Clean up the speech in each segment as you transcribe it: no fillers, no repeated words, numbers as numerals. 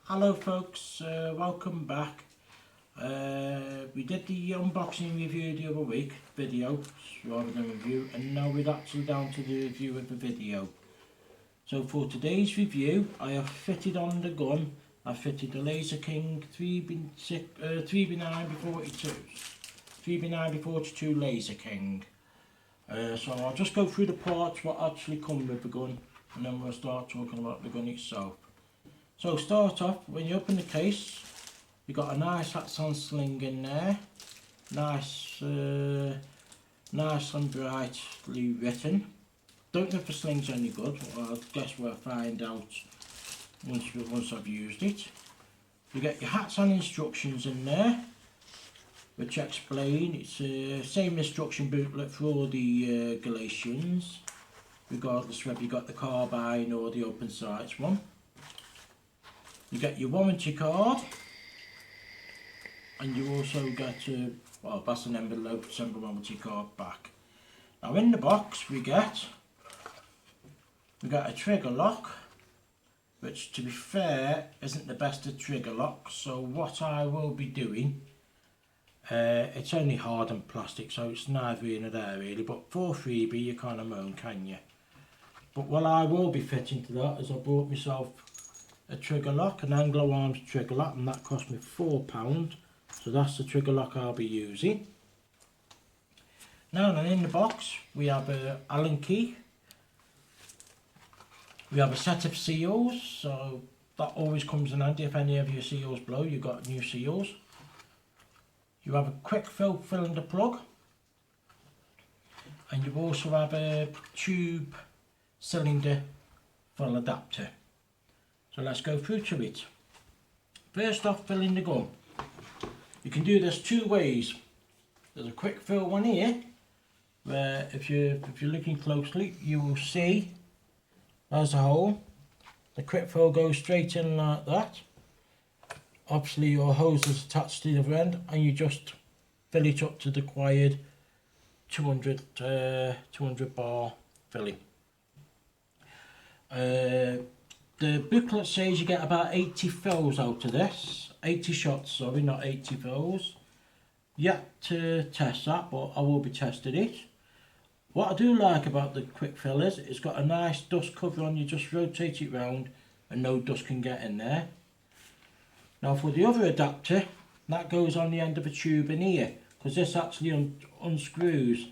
Hello folks, welcome back. We did the unboxing review the other week, video rather than review, and now we're actually down to the review of the video. So for today's review, I have fitted on the gun, I fitted the Laser King 3B9x42, 3B9x42 Laser King. So I'll just go through the parts what actually come with the gun, and then we'll start talking about the gun itself. So start off, when you open the case, you got a nice Hatsan sling in there, nice and brightly written. Don't know if the sling's any good, well, I guess we'll find out once I've used it. You get your Hatsan instructions in there, which explain, it's the same instruction booklet for all the Galatians, regardless whether you got the carbine or the open sights one. You get your warranty card, and you also get well, that's an envelope to send the warranty card back. Now in the box we get a trigger lock, which to be fair isn't the best of trigger locks, so what I will be doing, it's only hardened plastic, so it's neither here nor there really, but for freebie you can't moan, can you? But what I will be fitting to that is I bought myself a trigger lock, an Anglo Arms trigger lock, and that cost me £4, so that's the trigger lock I'll be using. Now then, in the box we have an Allen key, we have a set of seals, so that always comes in handy if any of your seals blow, you've got new seals. You have a quick fill cylinder plug, and you also have a tube cylinder full adapter. So let's go through to it. First off, filling the gun. You can do this two ways. There's a quick fill one here, where if you're looking closely, you will see there's a hole. The quick fill goes straight in like that. Obviously your hose is attached to the other end, and you just fill it up to the required 200 bar filling. The booklet says you get about 80 fills out of this, 80 shots, sorry, not 80 fills. Yet to test that, but I will be testing it. What I do like about the quick fill is it's got a nice dust cover on, you just rotate it round and no dust can get in there. Now for the other adapter, that goes on the end of a tube in here, because this actually unscrews.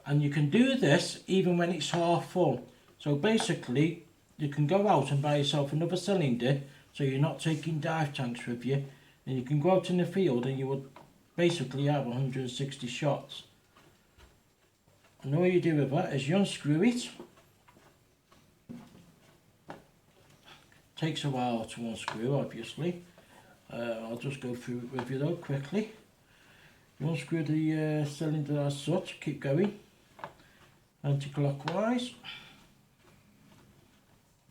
And you can do this even when it's half full. So basically, you can go out and buy yourself another cylinder, so you're not taking dive tanks with you, and you can go out in the field and you would basically have 160 shots. And all you do with that is you unscrew it. Takes a while to unscrew, obviously. I'll just go through it with you though quickly. You unscrew the cylinder as such, keep going anti-clockwise.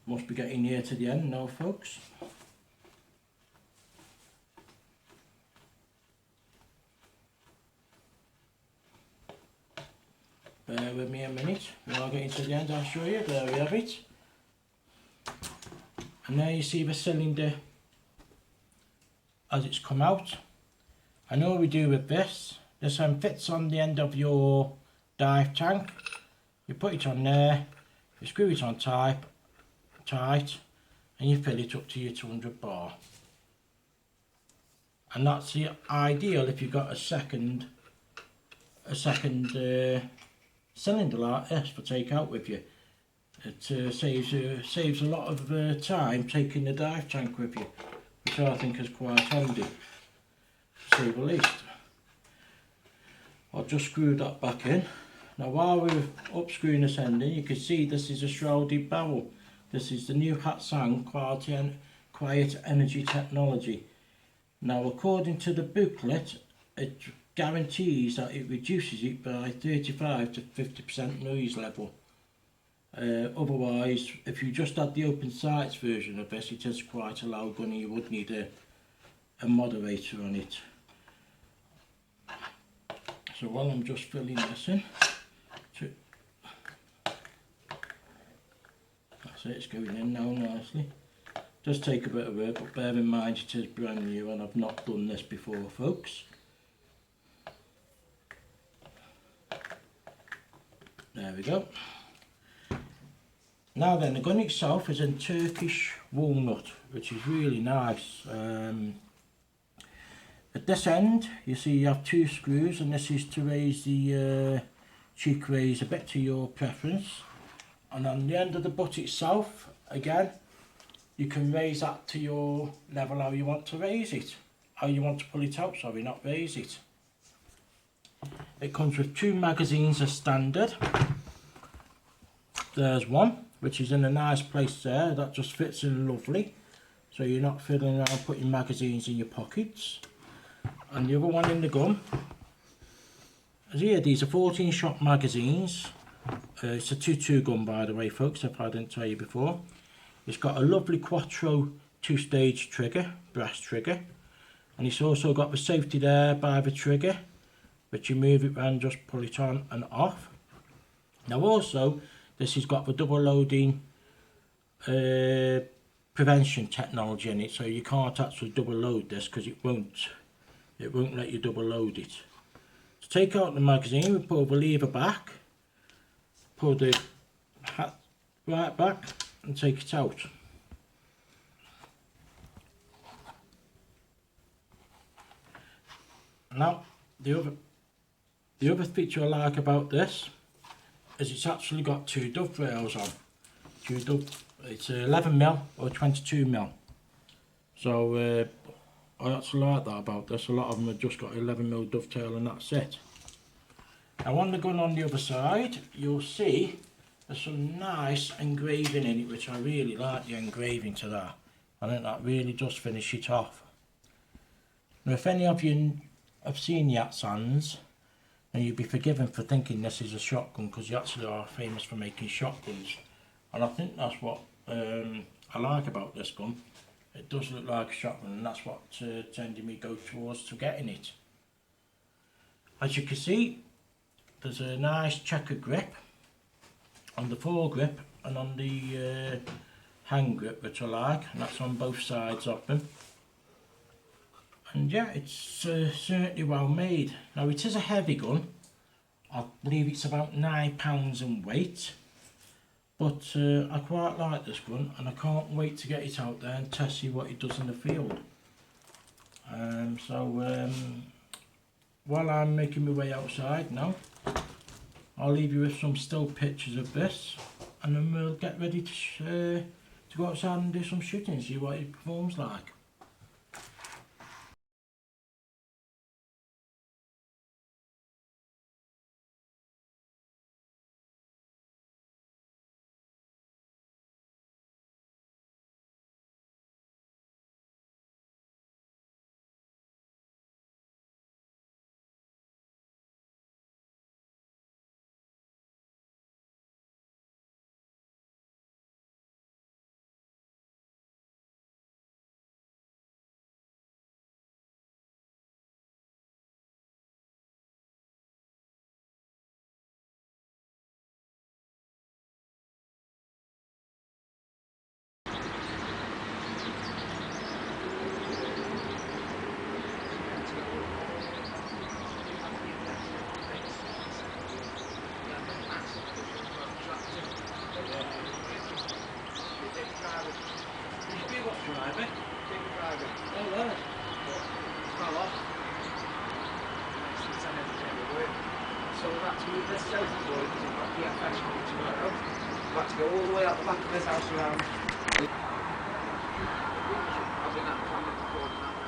Must be getting near to the end now, folks. Bear with me a minute. When I get to the end, I'll show you. There we have it. And there you see the cylinder as it's come out. And all we do with this fits on the end of your dive tank. You put it on there, you screw it on tight, and you fill it up to your 200 bar. And that's the ideal if you've got a second cylinder like this for take out with you. It saves a lot of time taking the dive tank with you, which I think is quite handy, to say the least. I'll just screw that back in. Now while we're upscrewing this ending, you can see this is a shrouded barrel. This is the new Hatsan Quiet Energy Technology. Now according to the booklet, it guarantees that it reduces it by 35 to 50% noise level. Otherwise, if you just had the open sights version of this, it is quite a loud gun and you would need a moderator on it. So while I'm just filling this in, that's it, it's going in now nicely. Does take a bit of work, but bear in mind it is brand new and I've not done this before, folks. There we go. Now then, the gun itself is in Turkish walnut, which is really nice. At this end, you see you have 2 screws, and this is to raise the cheek raise a bit to your preference. And on the end of the butt itself, again, you can raise that to your level how you want to raise it. How you want to pull it out, sorry, not raise it. It comes with 2 magazines as standard. There's one, which is in a nice place there, that just fits in lovely. So you're not fiddling around putting magazines in your pockets. And the other one in the gun, as here, these are 14 shot magazines. It's a 2.2 gun, by the way, folks, if I didn't tell you before. It's got a lovely Quattro 2-stage trigger, brass trigger. And it's also got the safety there by the trigger, which you move it around, just pull it on and off. Now also, this has got the double loading prevention technology in it, so you can't actually double load this because it won't let you double load it. To take out the magazine, we pull the lever back, pull the hat right back and take it out. Now the other feature I like about this is it's actually got 2 dovetails on. It's 11mm or 22mm. So I actually like that about this. A lot of them have just got 11mm dovetail and that's it. Now on the gun on the other side, you'll see there's some nice engraving in it, which I really like the engraving to that. I think that really does finish it off. Now if any of you have seen the Hatsans, and you'd be forgiven for thinking this is a shotgun, because you actually are famous for making shotguns. And I think that's what I like about this gun. It does look like a shotgun, and that's what tended me go towards to getting it. As you can see, there's a nice checker grip on the foregrip and on the hand grip, which I like, and that's on both sides of them. And yeah, it's certainly well made. Now it is a heavy gun. I believe it's about 9 pounds in weight. But I quite like this gun, and I can't wait to get it out there and test see what it does in the field. While I'm making my way outside now, I'll leave you with some still pictures of this, and then we'll get ready to go outside and do some shooting, see what it performs like. So we've had to move this southward because we've got the FX coming tomorrow. We've had to go all the way out the back of this house around. I've been at the family recording that.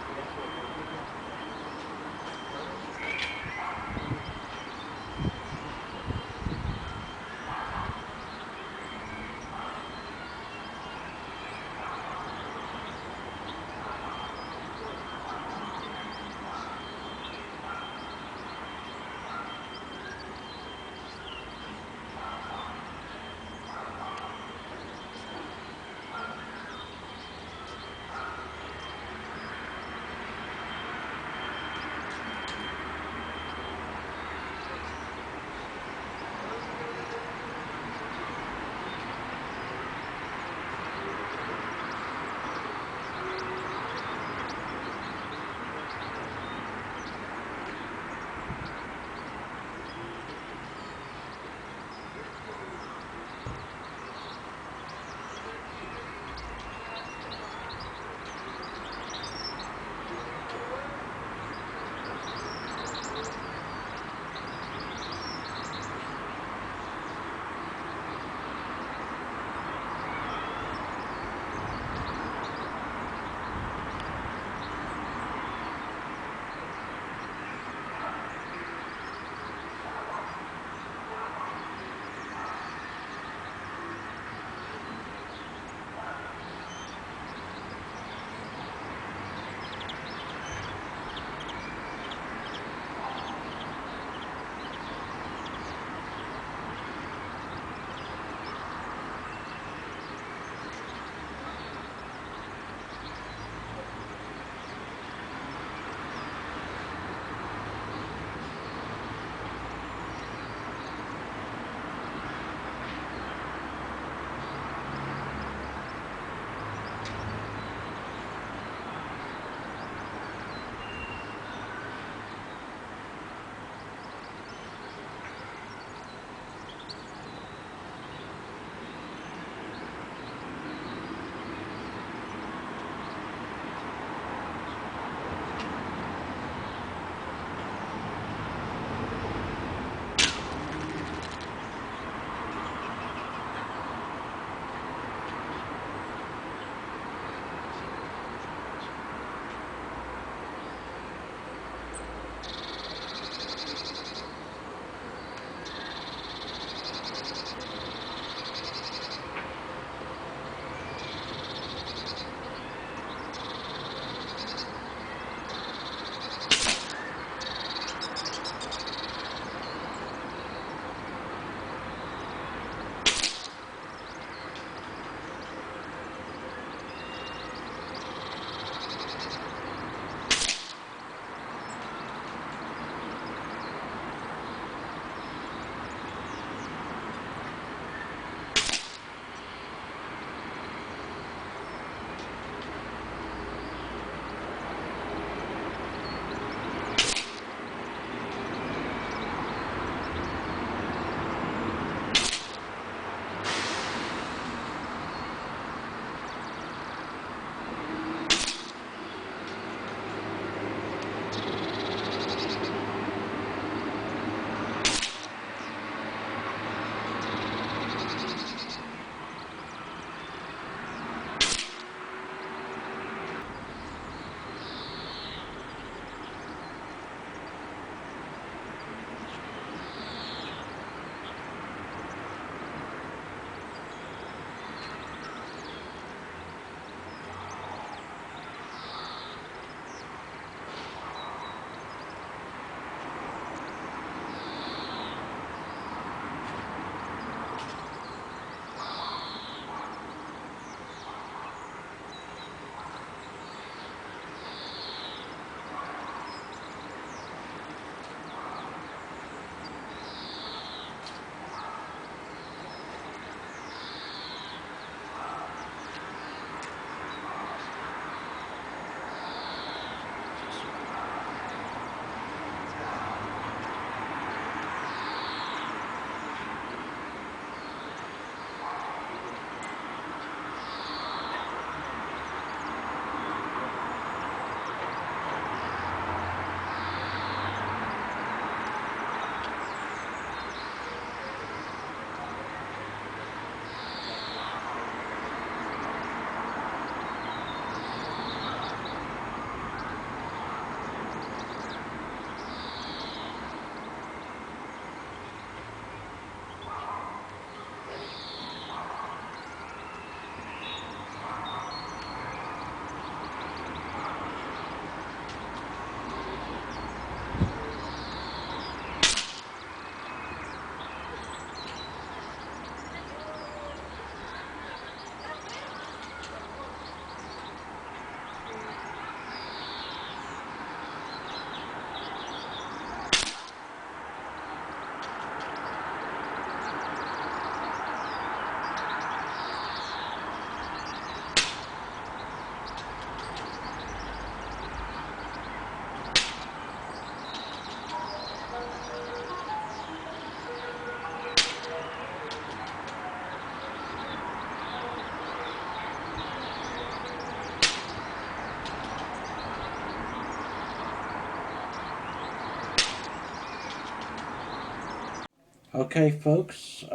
Okay folks,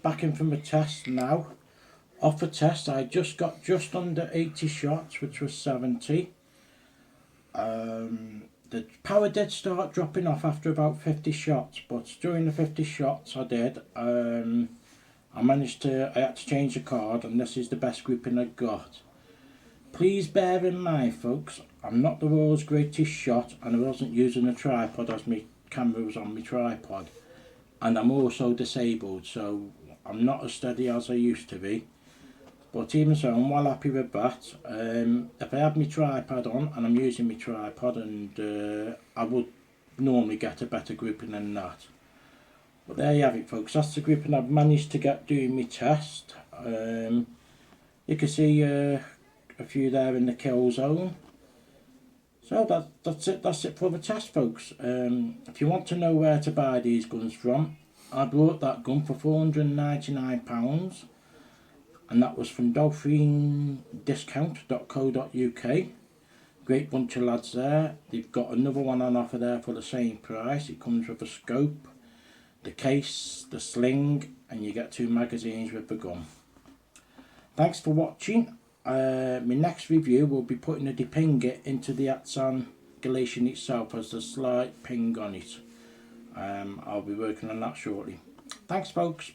back in from the test now. Off the test I just got just under 80 shots, which was 70. The power did start dropping off after about 50 shots, but during the 50 shots I did, I had to change the card, and this is the best grouping I got. Please bear in mind folks, I'm not the world's greatest shot, and I wasn't using a tripod as my camera was on my tripod, and I'm also disabled, so I'm not as steady as I used to be. But even so, I'm well happy with that. If I had my tripod on, and I'm using my tripod, and I would normally get a better grouping than that. But there you have it folks, that's the grouping I've managed to get doing my test. You can see a few there in the kill zone. So that's it for the test folks. If you want to know where to buy these guns from, I bought that gun for £499, and that was from dolphindiscount.co.uk. Great bunch of lads there. They've got another one on offer there for the same price. It comes with a scope, the case, the sling, and you get 2 magazines with the gun. Thanks for watching. My next review will be putting the depinger into the Hatsan Galatian itself as a slight ping on it. I'll be working on that shortly. Thanks folks.